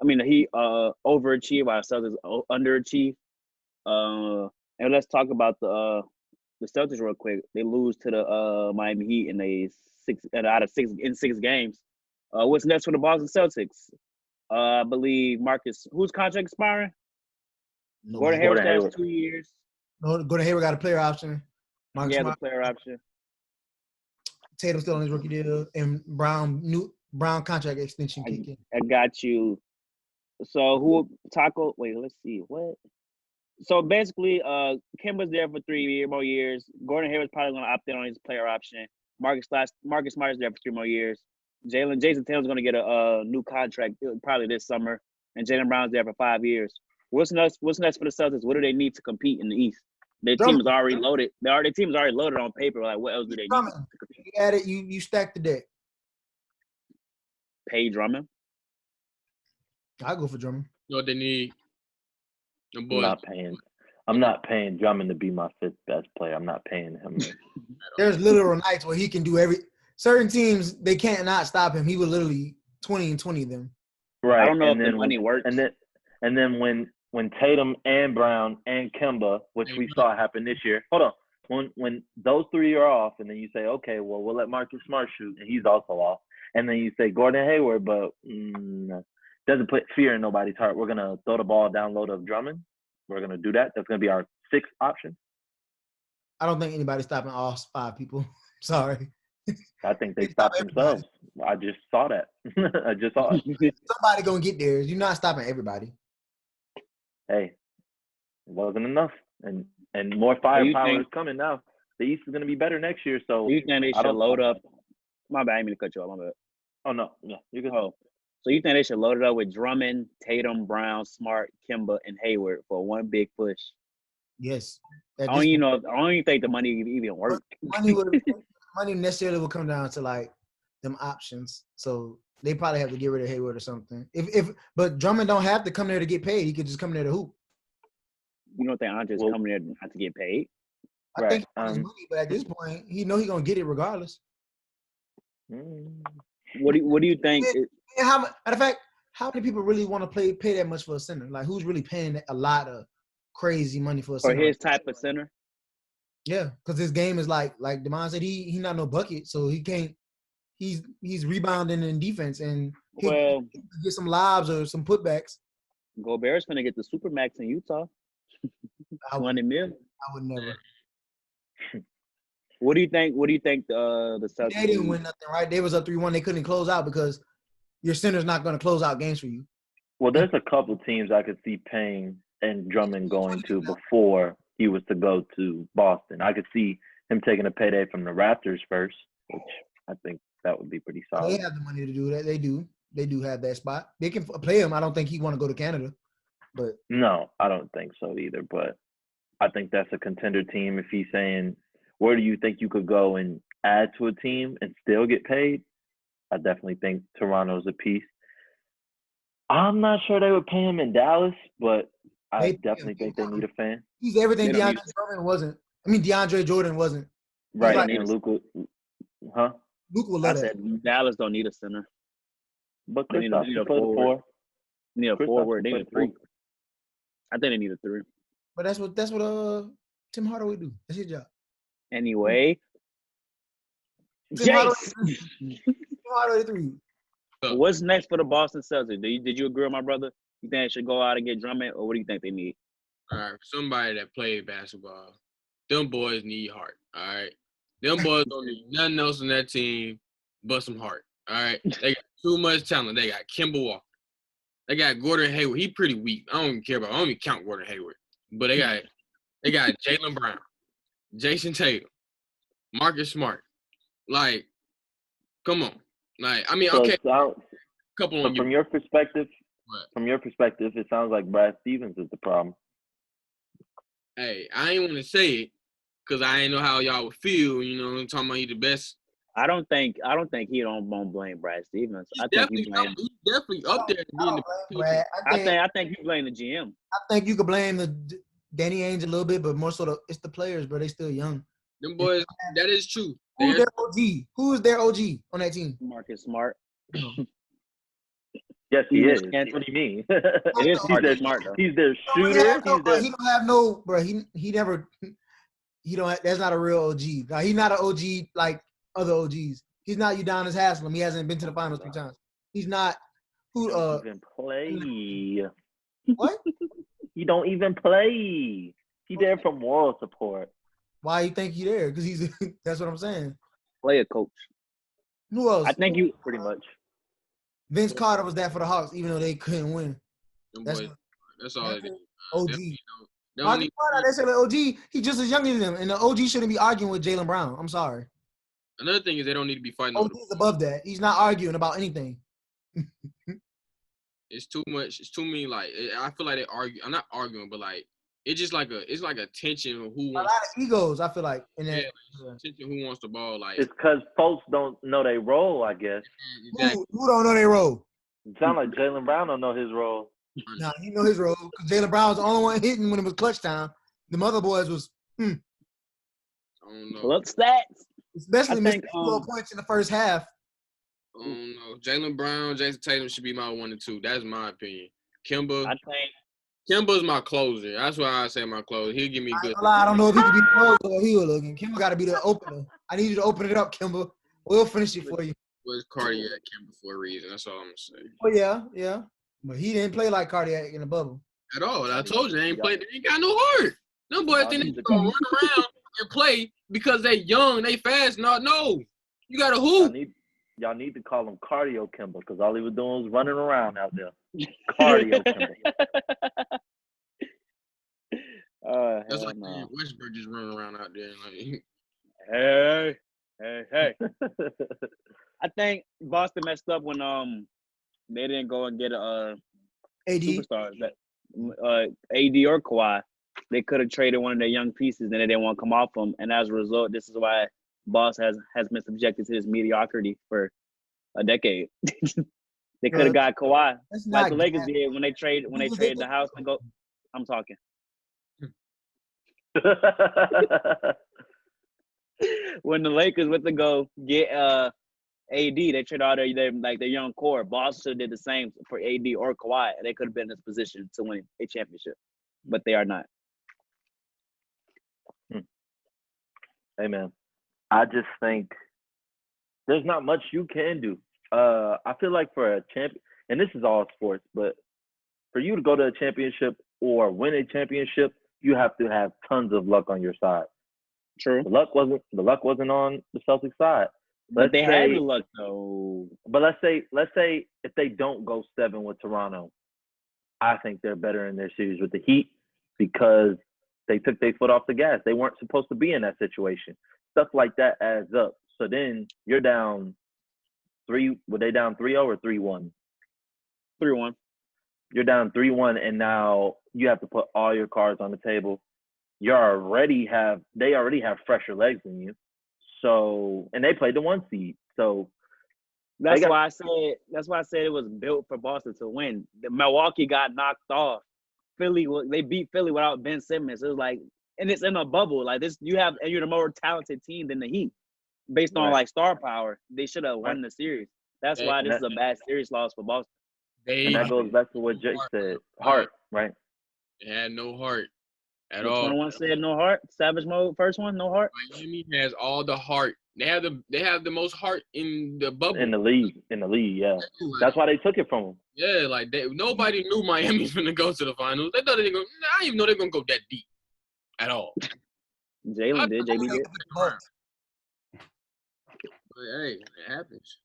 he overachieved while Celtics underachieved. And let's talk about the Celtics real quick. They lose to the Miami Heat out of 6 games. What's next for the Boston Celtics? I believe whose contract expiring? Gordon Hayward has 2 years. No, Gordon Hayward got a player option. Marcus Smart, the player option. Tatum still on his rookie deal, and Brown contract extension kicking. I got you. So let's see what. So basically, Kemba's there for 3 more years. Gordon Hayward's probably going to opt in on his player option. Marcus Smart is there for 3 more years. Jason Tatum's going to get a new contract probably this summer, and Jaylen Brown's there for 5 years. What's next for the Celtics? What do they need to compete in the East? Their team is already loaded. Their team is already loaded on paper. Like, what else do they need to compete? You add it. You stack the deck. Pay Drummond. I'll go for Drummond. You know what they need? I'm not paying Drummond to be my 5th best player. I'm not paying him. There's literal nights where he can do certain teams, they can't not stop him. He would literally 20 them. Right. I don't know if the money works. And then when Tatum and Brown and Kemba, which we saw happen this year. Hold on. When those 3 are off, and then you say, okay, well, we'll let Marcus Smart shoot, and he's also off. And then you say Gordon Hayward, but doesn't put fear in nobody's heart. We're going to throw the ball down low to Drummond. We're going to do that. That's going to be our 6th option. I don't think anybody's stopping all 5 people. Sorry. I think they stopped themselves. I just saw that. I just saw it. Somebody going to get there. You're not stopping everybody. Hey, it wasn't enough. And more firepower is coming now. The East is going to be better next year. So you think they should load up? My bad. I didn't mean to cut you off. My bad. Oh, no. Yeah, you can. So you think they should load it up with Drummond, Tatum, Brown, Smart, Kemba, and Hayward for one big push? Yes. I don't even think the money even work. Money necessarily will come down to like them options. So they probably have to get rid of Hayward or something. But Drummond don't have to come there to get paid. He could just come there to hoop. You don't think Andre's coming there not to get paid? I think he wants money, but at this point, he know he's gonna get it regardless. What do you think? Matter of fact, how many people really want to pay that much for a center? Like, who's really paying a lot of crazy money for a center? For his type of center? Yeah, because his game is like Demond said, he not no bucket, so he can't. He's rebounding in defense, and he get some lobs or some putbacks. Gobert's gonna get the supermax in Utah. 20 million. I would never. What do you think? The Celtics? They didn't win nothing, right? They was up 3-1. They couldn't close out because your center's not going to close out games for you. Well, there's a couple teams I could see paying and Drummond going to before he was to go to Boston. I could see him taking a payday from the Raptors first, which I think that would be pretty solid. They have the money to do that. They do. They do have that spot. They can play him. I don't think he want to go to Canada. But no, I don't think so either. But I think that's a contender team. If he's saying, where do you think you could go and add to a team and still get paid? I definitely think Toronto's a piece. I'm not sure they would pay him in Dallas, but I definitely think they need a fan. He's everything DeAndre Jordan wasn't. DeAndre Jordan wasn't. Right, like, and Luka, huh? Luka will let it. Dallas don't need a center. But they need a forward. Need a forward. They need a 3. I think they need a 3. But that's what Tim Hardaway do. That's his job. Anyway, Tim Hardaway 3. What's next for the Boston Celtics? Did you agree with my brother? You think they should go out and get Drummond, or what do you think they need? All right, somebody that played basketball. Them boys need heart. All right, them boys don't need nothing else on that team but some heart. All right, they got too much talent. They got Kemba Walker. They got Gordon Hayward. He pretty weak. I don't even care about. I don't even count Gordon Hayward. But they got Jaylen Brown, Jason Tatum, Marcus Smart. Like, come on. Like, I mean, so okay. From your perspective, it sounds like Brad Stevens is the problem. Hey, I ain't want to say it because I ain't know how y'all would feel. You know, I'm talking about he the best. I don't think he won't blame Brad Stevens. He's definitely up there. I think you blame the GM. I think you could blame the Danny Ainge a little bit, but more so it's the players, but they still young. Them boys, that is true. Who's their OG? Who is their OG on that team? Marcus Smart. Yeah, Yes, he is. Can't- What do you mean? It is He's their, smart though. he's their He shooter. don't have no, bro. He never. He don't. That's not a real OG. Now, he's not an OG like other OGs. He's not Udonis Haslam. He hasn't been to the finals 3 times. He's not. He don't even play. What? He don't even play. He there for moral support. Why you think he there? Because he's. That's what I'm saying. Player coach. Who else? I think you Pretty much. Vince Carter was that for the Hawks, even though they couldn't win. Them That's boys, that's all it is. OG. They don't Marcus need, Smart, they say the OG. He just as young as them, and the OG shouldn't be arguing with Jaylen Brown. I'm sorry. another thing is they don't need to be fighting over OG is above that. He's not arguing about anything. it's too much. It's too many. Like I feel like they argue. I'm not arguing, but like it's just like a tension of who A wants. lot of egos, I feel like, in that. Tension who wants the ball. Like It's because folks don't know their role, I guess. exactly. Who don't know their role? It sound like Jaylen Brown don't know his role. Nah, he know his role because Jaylen Brown was the only one hitting when it was clutch time. The other boys was, I don't know. look stats. especially I missing think, points in the first half. I don't know. Jaylen Brown, Jason Tatum should be my 1 and 2. That's my opinion. Kimba. I think Kimba's my closer. That's why I say my closer. He'll give me good. I don't know if he could be close or he was looking. Kimba got to be the opener. I need you to open it up, Kimba. We'll finish it for you. Was cardiac Kimba for a reason. That's all I'm gonna say. Oh yeah. But he didn't play like cardiac in the bubble. At all. I told you they ain't played. They ain't got no heart. Them boys think they gonna run around and play because they young, they fast. No. You got to hoop. Y'all need to call him Cardio Kimba because all he was doing was running around out there. Cardio Kimba. That's like no. Westbrook just running around out there. Like, Hey. I think Boston messed up when they didn't go and get AD. superstars that AD or Kawhi. They could have traded one of their young pieces and they didn't want to come off them. And as a result, this is why Boston has been subjected to this mediocrity for a decade. They could have got Kawhi like the Lakers did when they traded the house and go. I'm talking. When the Lakers went to go get AD, they traded all their young core. Boston did the same for AD or Kawhi. They could have been in this position to win a championship, but they are not. Hey man, I just think there's not much you can do. I feel like for a champion, and this is all sports, but for you to go to a championship or win a championship, you have to have tons of luck on your side. True. The luck wasn't on the Celtics side. But they had the luck though. But let's say if they don't go 7 with Toronto, I think they're better in their series with the Heat because they took their foot off the gas. They weren't supposed to be in that situation. Stuff like that adds up. So then you're down 3. Were they down 3-0 or 3-1? 3-1. You're down 3-1, and now you have to put all your cards on the table. They already have fresher legs than you. So, and they played the 1 seed. So that's why I said it was built for Boston to win. Milwaukee got knocked off. They beat Philly without Ben Simmons. It was like, and it's in a bubble like this. You're the more talented team than the Heat, based on like star power. They should have won the series. That's why this is a bad series loss for Boston. And that goes back to what Jake said. Heart, right? They had no heart at all. 21 said no heart. Savage mode, first one, no heart. Miami has all the heart. They have the most heart in the bubble. In the league, yeah. That's why they took it from them. Yeah, like nobody knew Miami was going to go to the finals. They thought I didn't even know they're going to go that deep at all. Jalen did. JB did. But hey, it happens.